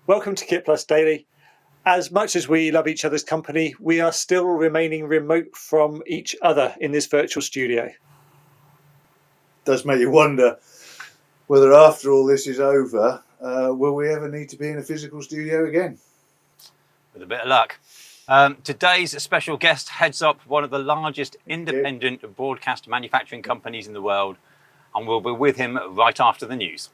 Welcome to KitPlus Daily. As much as we love each other's company, we are still remaining remote from each other in this virtual studio. Does make you wonder whether after all this is over, will we ever need to be in a physical studio again? With a bit of luck. Today's special guest heads up one of the largest independent broadcast manufacturing companies in the world, and we'll be with him right after the news.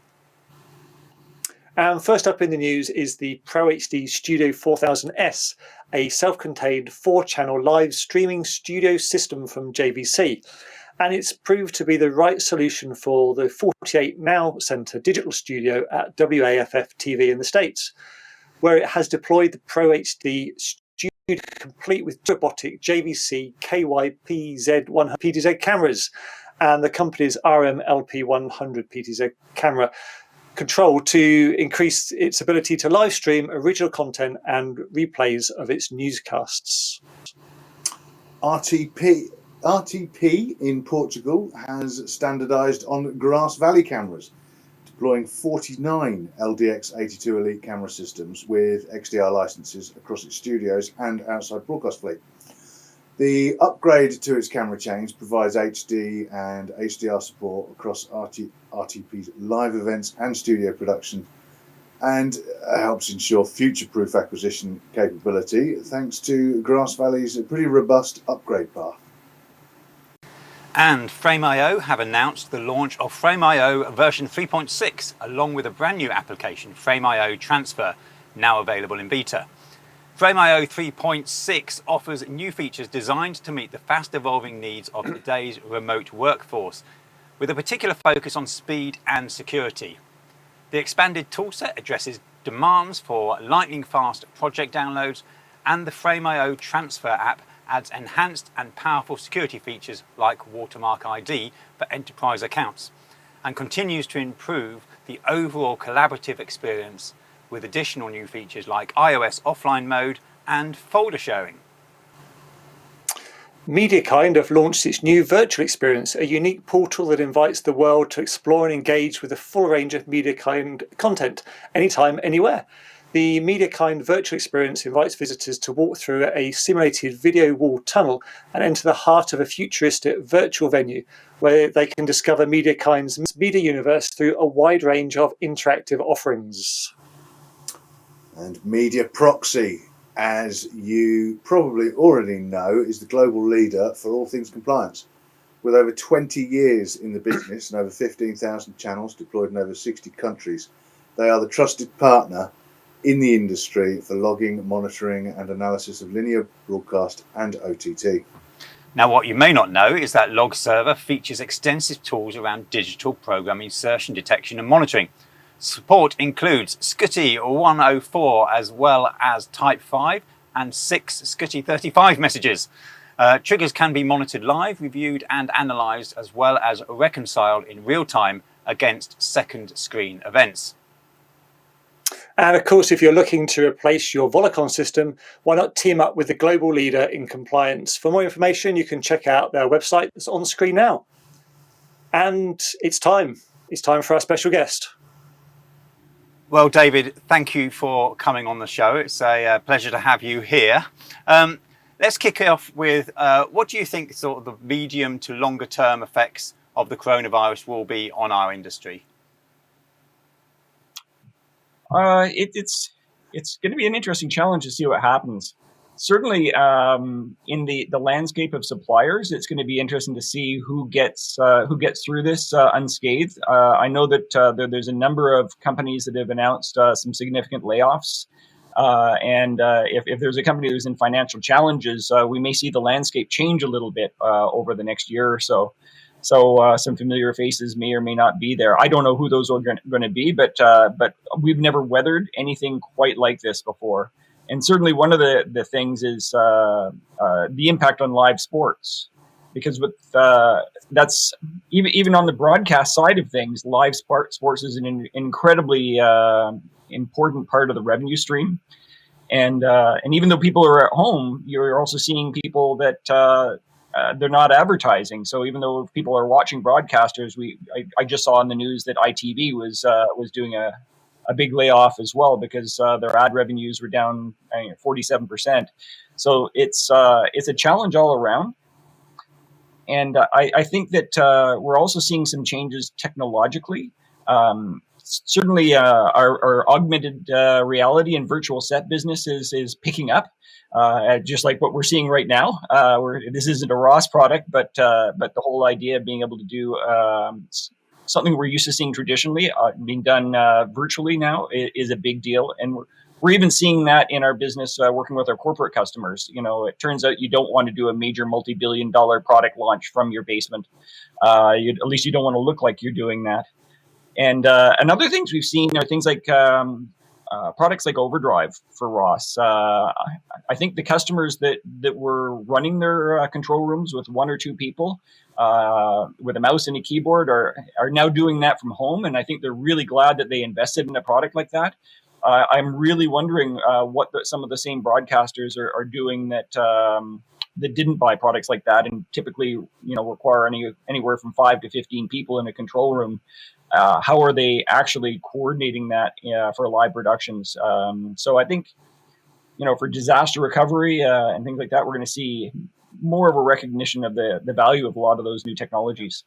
And first up in the news is the ProHD Studio 4000S, a self-contained 4-channel live streaming studio system from JVC. And it's proved to be the right solution for the 48 Now Centre digital studio at WAFF TV in the States, where it has deployed the ProHD Studio complete with robotic JVC KYPZ100 PTZ cameras and the company's RMLP100 PTZ camera control to increase its ability to live stream original content and replays of its newscasts. RTP in Portugal has standardised on Grass Valley cameras, deploying 49 LDX82 Elite camera systems with XDR licenses across its studios and outside broadcast fleet. The upgrade to its camera chains provides HD and HDR support across RTP's live events and studio production, and helps ensure future-proof acquisition capability thanks to Grass Valley's pretty robust upgrade path. And Frame.io have announced the launch of Frame.io version 3.6, along with a brand new application, Frame.io Transfer, now available in beta. Frame.io 3.6 offers new features designed to meet the fast-evolving needs of today's remote workforce, with a particular focus on speed and security. The expanded toolset addresses demands for lightning-fast project downloads, and the Frame.io Transfer app adds enhanced and powerful security features like Watermark ID for enterprise accounts, and continues to improve the overall collaborative experience with additional new features like iOS offline mode and folder sharing. Mediakind have launched its new virtual experience, a unique portal that invites the world to explore and engage with a full range of Mediakind content, anytime, anywhere. The Mediakind virtual experience invites visitors to walk through a simulated video wall tunnel and enter the heart of a futuristic virtual venue where they can discover Mediakind's media universe through a wide range of interactive offerings. And Media Proxy, as you probably already know, is the global leader for all things compliance. With over 20 years in the business and over 15,000 channels deployed in over 60 countries, they are the trusted partner in the industry for logging, monitoring and analysis of linear broadcast and OTT. Now, what you may not know is that Log Server features extensive tools around digital program insertion detection and monitoring. Support includes SCSI 104 as well as Type 5 and 6 SCSI 35 messages. Triggers can be monitored live, reviewed and analysed, as well as reconciled in real time against second screen events. And of course, if you're looking to replace your Volacom system, why not team up with the global leader in compliance? For more information, you can check out their website that's on screen now. And it's time. It's time for our special guest. Well, David, thank you for coming on the show. It's a pleasure to have you here. Let's kick off with what do you think sort of the medium to longer term effects of the coronavirus will be on our industry? It's going to be an interesting challenge to see what happens. Certainly, in the landscape of suppliers, it's going to be interesting to see who gets through this unscathed. I know that there's a number of companies that have announced some significant layoffs, and if there's a company who's in financial challenges, we may see the landscape change a little bit over the next year or so. So some familiar faces may or may not be there. I don't know who those are going to be, but we've never weathered anything quite like this before. And certainly one of the things is the impact on live sports, because with that's even on the broadcast side of things, live sports is an incredibly important part of the revenue stream. And even though people are at home, you're also seeing people that they're not advertising. So even though people are watching broadcasters, I just saw in the news that ITV was doing a big layoff as well, because their ad revenues were down 47%. So it's a challenge all around. And I think that we're also seeing some changes technologically. Certainly, our augmented reality and virtual set business is picking up, just like what we're seeing right now. This isn't a Ross product, but the whole idea of being able to do something we're used to seeing traditionally being done virtually now is a big deal, and we're even seeing that in our business working with our corporate customers. It turns out you don't want to do a major multi-billion-dollar product launch from your basement. At least you don't want to look like you're doing that. And other things we've seen are things like products like Overdrive for Ross. I think the customers that were running their control rooms with one or two people with a mouse and a keyboard are now doing that from home. And I think they're really glad that they invested in a product like that. I'm really wondering what some of the same broadcasters are doing that didn't buy products like that and typically require anywhere from 5 to 15 people in a control room. How are they actually coordinating that for live productions? So I think, for disaster recovery and things like that, we're going to see more of a recognition of the value of a lot of those new technologies.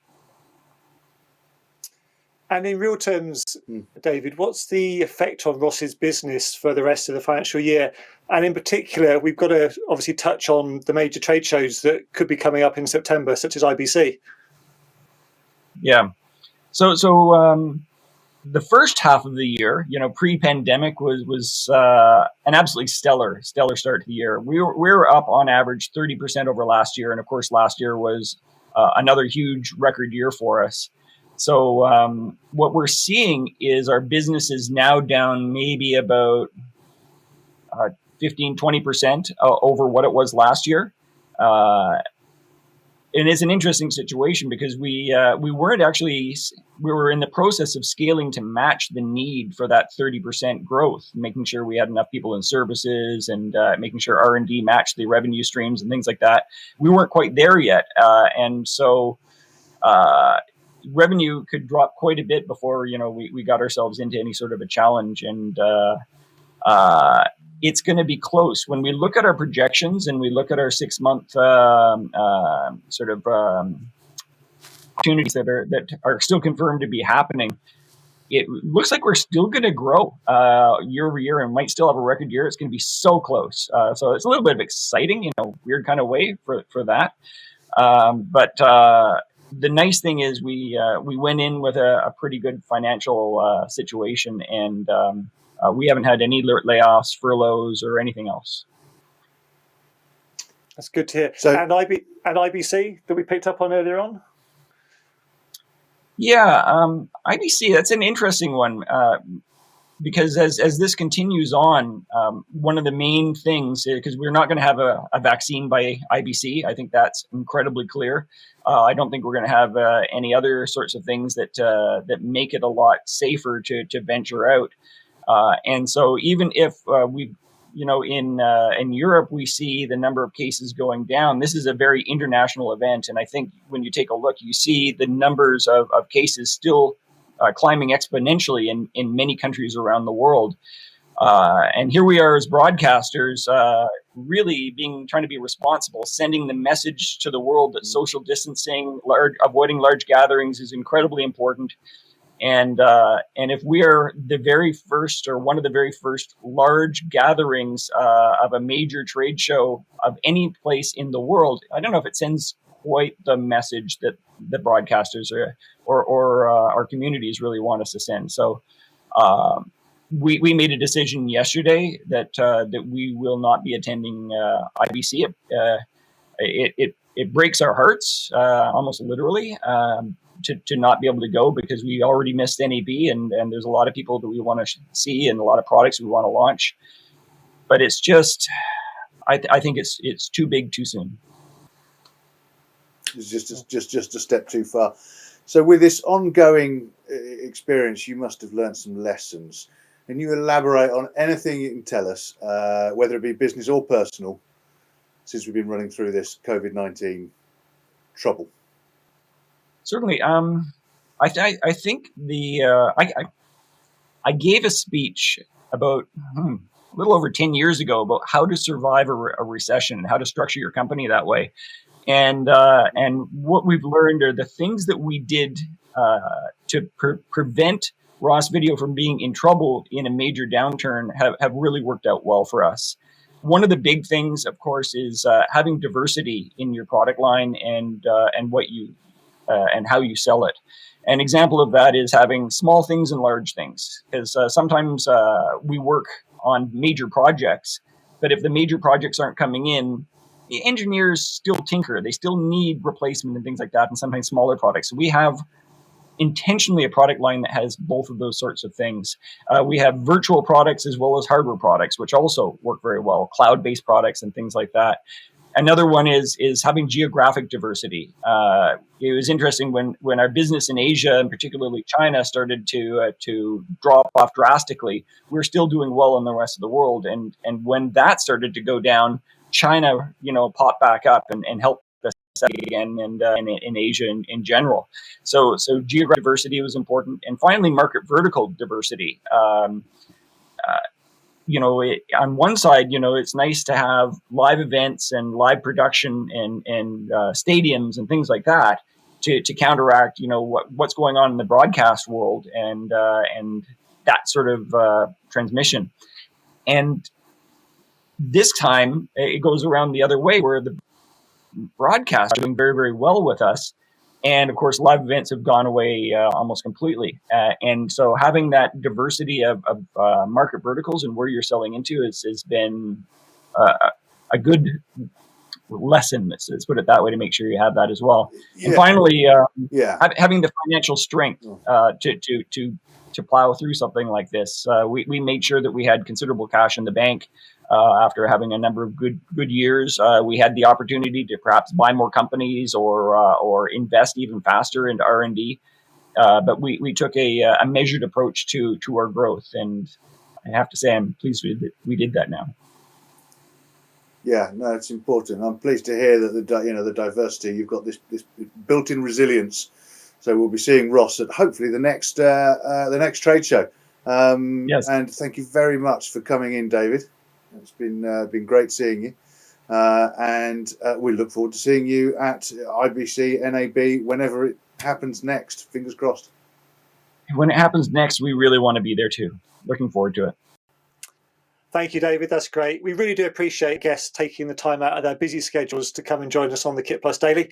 And in real terms, David, what's the effect on Ross's business for the rest of the financial year? And in particular, we've got to obviously touch on the major trade shows that could be coming up in September, such as IBC. Yeah. So the first half of the year, pre-pandemic was an absolutely stellar start to the year. We were up on average 30% over last year, and of course, last year was another huge record year for us. So what we're seeing is our business is now down maybe about 15-20% over what it was last year. And it's an interesting situation because we were in the process of scaling to match the need for that 30% growth, making sure we had enough people in services and making sure R&D matched the revenue streams and things like that. We weren't quite there yet. And so revenue could drop quite a bit before, we got ourselves into any sort of a challenge. And it's going to be close. When we look at our projections and we look at our 6-month opportunities that are still confirmed to be happening, it looks like we're still going to grow year over year and might still have a record year. It's going to be so close. So it's a little bit of exciting, weird kind of way for that. But the nice thing is we went in with a pretty good financial situation, and we haven't had any layoffs, furloughs, or anything else. That's good to hear. So, and IBC that we picked up on earlier on? Yeah, IBC, that's an interesting one because as this continues on, one of the main things, because we're not going to have a vaccine by IBC, I think that's incredibly clear. I don't think we're going to have any other sorts of things that make it a lot safer to venture out. And so even if in Europe, we see the number of cases going down, this is a very international event. And I think when you take a look, you see the numbers of cases still climbing exponentially in many countries around the world. And here we are as broadcasters, really trying to be responsible, sending the message to the world that social distancing, avoiding large gatherings is incredibly important. And if we are the very first or one of the very first large gatherings of a major trade show of any place in the world, I don't know if it sends quite the message that the broadcasters or our communities really want us to send. So we made a decision yesterday that we will not be attending IBC. It breaks our hearts, almost literally. To not be able to go because we already missed NAB and there's a lot of people that we want to see and a lot of products we want to launch. But it's just, I think it's too big too soon. It's just a step too far. So with this ongoing experience, you must have learned some lessons. Can you elaborate on anything you can tell us, whether it be business or personal, since we've been running through this COVID-19 trouble? Certainly. I think I I gave a speech about a little over 10 years ago about how to survive a recession and how to structure your company that way. And what we've learned are the things that we did to prevent Ross Video from being in trouble in a major downturn have really worked out well for us. One of the big things, of course, is having diversity in your product line and what you and how you sell it. An example of that is having small things and large things, because sometimes we work on major projects, but if the major projects aren't coming in, the engineers still tinker. They still need replacement and things like that, and sometimes smaller products. So we have intentionally a product line that has both of those sorts of things. We have virtual products as well as hardware products, which also work very well, cloud-based products and things like that. Another one is having geographic diversity. It was interesting when our business in Asia, and particularly China, started to drop off drastically. We're still doing well in the rest of the world, and when that started to go down, China, popped back up and helped us again, and in Asia in general. So geographic diversity was important, and finally, market vertical diversity. On one side, it's nice to have live events and live production and stadiums and things like that to counteract, what's going on in the broadcast world and that sort of transmission. And this time it goes around the other way, where the broadcast are doing very, very well with us. And of course, live events have gone away almost completely. And so having that diversity of market verticals and where you're selling into has been a good lesson, let's put it that way, to make sure you have that as well. Yeah. And finally, having the financial strength to plow through something like this. We made sure that we had considerable cash in the bank. After having a number of good years, we had the opportunity to perhaps buy more companies or invest even faster into R&D. But we took a measured approach to our growth, and I have to say I'm pleased we did that now. Yeah, no, it's important. I'm pleased to hear that the diversity, you've got this built-in resilience. So we'll be seeing Ross at hopefully the next trade show. Yes. And thank you very much for coming in, David. It's been great seeing you, and we look forward to seeing you at IBC NAB whenever it happens next. Fingers crossed. When it happens next, we really want to be there too. Looking forward to it. Thank you, David. That's great. We really do appreciate guests taking the time out of their busy schedules to come and join us on the KitPlus Daily.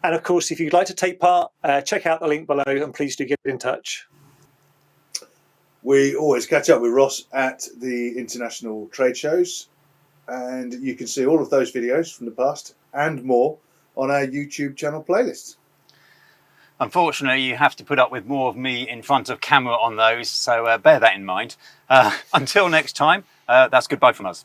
And of course, if you'd like to take part, check out the link below, and please do get in touch. We always catch up with Ross at the international trade shows, and you can see all of those videos from the past and more on our YouTube channel playlist. Unfortunately, you have to put up with more of me in front of camera on those, so bear that in mind. Until next time, that's goodbye from us.